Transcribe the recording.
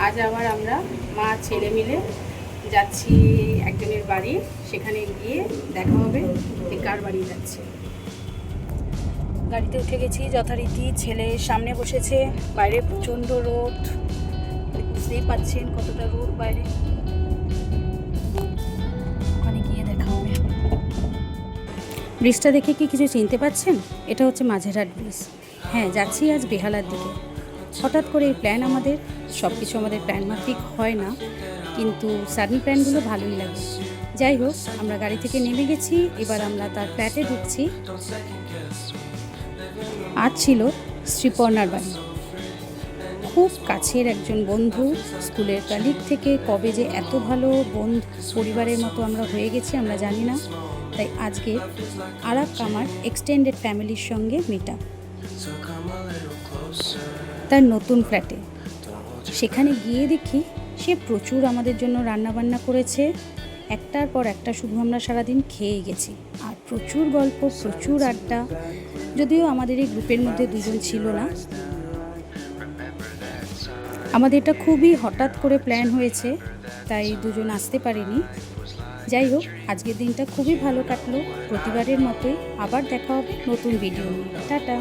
আজ আবার আমরা মা ছেলে মিলে যাচ্ছি একজনের বাড়ি। সেখানে গিয়ে দেখা হবে যে কার বাড়ি যাচ্ছে। গাড়িতে উঠে গেছি যথারীতি। ছেলে সামনে বসেছে। বাইরে প্রচণ্ড রোদ, বুঝতেই পাচ্ছেন কতটা রোদ বাইরে। ওখানে গিয়ে দেখা হবে। ব্রিজটা দেখে কি কিছু চিনতে পাচ্ছেন? এটা হচ্ছে মাঝেরহাট ব্রিজ। হ্যাঁ, যাচ্ছি আজ বেহালার দিকে। হঠাৎ করে এই প্ল্যান আমাদের, সব কিছু আমাদের প্ল্যান মাফিক হয় না, কিন্তু সাডেন প্ল্যানগুলো ভালোই লাগে। যাই হোক, আমরা গাড়ি থেকে নেমে গেছি। এবার আমরা তার ফ্ল্যাটে ঢুকছি। আজ ছিল শ্রীপর্ণার বাড়ি। খুব কাছের একজন বন্ধু, স্কুলের কালিগ থেকে কবে যে এত ভালো বন্ধু, পরিবারের মতো আমরা হয়ে গেছি আমরা জানি না। তাই আজকে আমার এক্সটেন্ডেড ফ্যামিলির সঙ্গে মিট আপ তার নতুন ফ্ল্যাটে। সেখানে গিয়ে দেখি সে প্রচুর আমাদের জন্য রান্নাবান্না করেছে। একটার পর একটা শুধু আমরা সারাদিন খেয়ে গেছি। আর প্রচুর গল্প, প্রচুর আড্ডা। যদিও আমাদের এই গ্রুপের মধ্যে দুজন ছিল না। আমাদের এটা খুবই হঠাৎ করে প্ল্যান হয়েছে, তাই দুজন আসতে পারিনি। যাই হোক, আজকের দিনটা খুবই ভালো কাটলো। প্রতিবারের মতোই আবার দেখা হবে নতুন ভিডিও নিয়ে। টাটা।